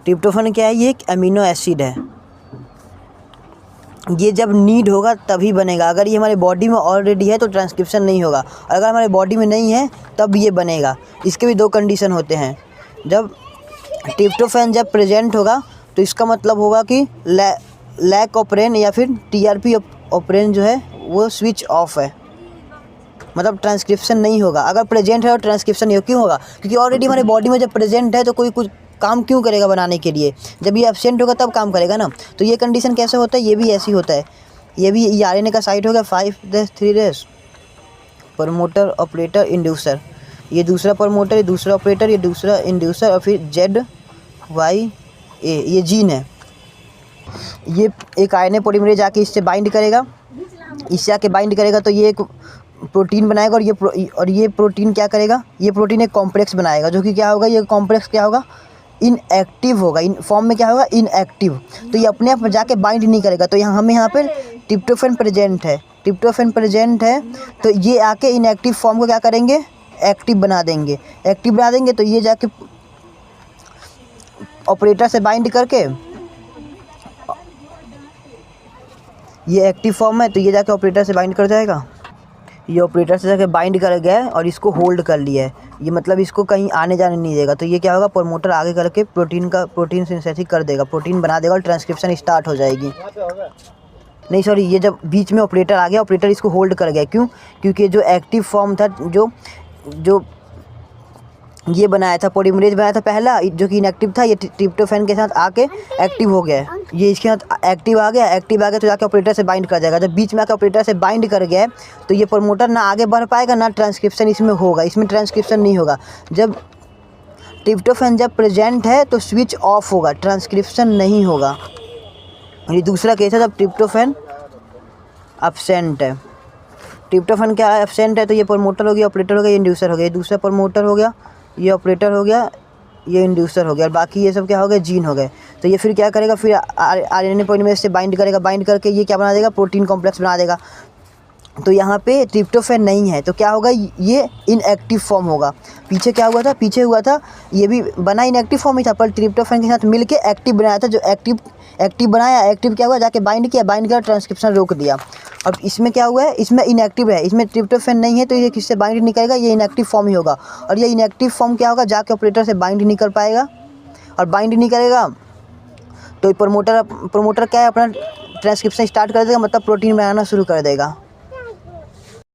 Tryptophan क्या है, ये एक अमीनो एसिड है। ये जब नीड होगा तभी बनेगा। अगर ये हमारे बॉडी में ऑलरेडी है तो ट्रांसक्रिप्शन नहीं होगा, और अगर हमारे बॉडी में नहीं है तब ये बनेगा। इसके भी 2 कंडीशन होते हैं। जब ट्रिप्टोफैन जब प्रेजेंट होगा तो इसका मतलब होगा कि लैक ऑपरेन या फिर टीआरपी ऑपरेन जो है वो स्विच ऑफ है, मतलब ट्रांसक्रिप्शन नहीं होगा। अगर प्रेजेंट है और ट्रांसक्रिप्शन नहीं हो, क्यों होगा? क्योंकि ऑलरेडी हमारे बॉडी में जब प्रेजेंट है तो कोई कुछ काम क्यों करेगा बनाने के लिए, जब ये एब्सेंट होगा तब काम करेगा ना। तो ये कंडीशन कैसे होता है, ये भी ऐसी होता है। ये भी आरएनए का साइट हो गया 5' प्रमोटर ऑपरेटर इंड्यूसर, ये दूसरा प्रमोटर, ये दूसरा ऑपरेटर, ये दूसरा इंड्यूसर, और फिर ZYA ये जीन है। ये एक आरएनए पॉलीमरेज आके इससे बाइंड करेगा, इससे आके बाइंड करेगा तो ये एक प्रोटीन बनाएगा, और ये प्रोटीन क्या करेगा, ये प्रोटीन एक कॉम्प्लेक्स बनाएगा, जो कि क्या होगा, ये कॉम्प्लेक्स क्या होगा, इनएक्टिव होगा। इन फॉर्म में क्या होगा, इनएक्टिव। तो ये अपने आप जाके बाइंड नहीं करेगा। तो यहाँ पे ट्रिप्टोफैन प्रेजेंट है, ट्रिप्टोफैन प्रेजेंट है तो ये आके इनएक्टिव फॉर्म को क्या करेंगे, एक्टिव बना देंगे। एक्टिव बना देंगे तो ये जाके ऑपरेटर से बाइंड करके, ये एक्टिव फॉर्म है तो ये जाके ऑपरेटर से बाइंड कर जाएगा। ये ऑपरेटर से जाके बाइंड कर गया और इसको होल्ड कर लिया है, ये मतलब इसको कहीं आने जाने नहीं देगा। तो ये क्या होगा, प्रमोटर आगे करके प्रोटीन सिंथेसिस कर देगा, प्रोटीन बना देगा और ट्रांसक्रिप्शन स्टार्ट हो जाएगी। नहीं सॉरी, ये जब बीच में ऑपरेटर आ गया, ऑपरेटर इसको होल्ड कर गया। क्यों? क्योंकि जो एक्टिव फॉर्म था, जो ये बनाया था, पॉलीमरेज बनाया था पहला, जो कि इनएक्टिव था, ये ट्रिप्टोफैन के साथ आके एक्टिव हो गया है। ये इसके साथ एक्टिव आ गया तो जाके ऑपरेटर से बाइंड कर जाएगा। जब बीच में आके ऑपरेटर से बाइंड कर गया तो ये प्रमोटर ना आगे बढ़ पाएगा, ना ट्रांसक्रिप्शन इसमें होगा, इसमें ट्रांसक्रिप्शन नहीं होगा। जब ट्रिप्टोफैन जब प्रेजेंट है तो स्विच ऑफ होगा, ट्रांसक्रिप्शन नहीं होगा। ये दूसरा केस है जब ट्रिप्टोफैन एब्सेंट है। ट्रिप्टोफैन क्या एब्सेंट है तो ये प्रमोटर हो गया, ऑपरेटर हो गया, ये इंड्यूसर हो गया, ये दूसरा प्रमोटर हो गया, ये ऑपरेटर हो गया, ये इंड्यूसर हो गया, और बाकी ये सब क्या हो गए, जीन हो गए। तो ये फिर क्या करेगा, फिर आरएनए पॉलीमरेज से बाइंड करेगा, बाइंड करके ये क्या बना देगा, प्रोटीन कॉम्प्लेक्स बना देगा। तो यहाँ पे ट्रिप्टोफैन नहीं है तो क्या होगा, ये इनएक्टिव फॉर्म होगा। पीछे क्या हुआ था, पीछे हुआ था ये भी बना इनएक्टिव फॉर्म ही था, पर ट्रिप्टोफैन के साथ मिलके एक्टिव बनाया था। जो एक्टिव बनाया, एक्टिव क्या हुआ, जाके बाइंड किया, बाइंड किया, ट्रांसक्रिप्शन रोक दिया। अब इसमें क्या हुआ है, इसमें इनएक्टिव है, इसमें ट्रिप्टोफैन नहीं है तो ये किससे बाइंड नहीं करेगा, ये इनएक्टिव फॉर्म ही होगा। और ये इनएक्टिव फॉर्म क्या होगा, जाके ऑपरेटर से बाइंड नहीं कर पाएगा, और बाइंड नहीं करेगा तो प्रमोटर क्या है, अपना ट्रांसक्रिप्शन स्टार्ट कर देगा, मतलब प्रोटीन बनाना शुरू कर देगा।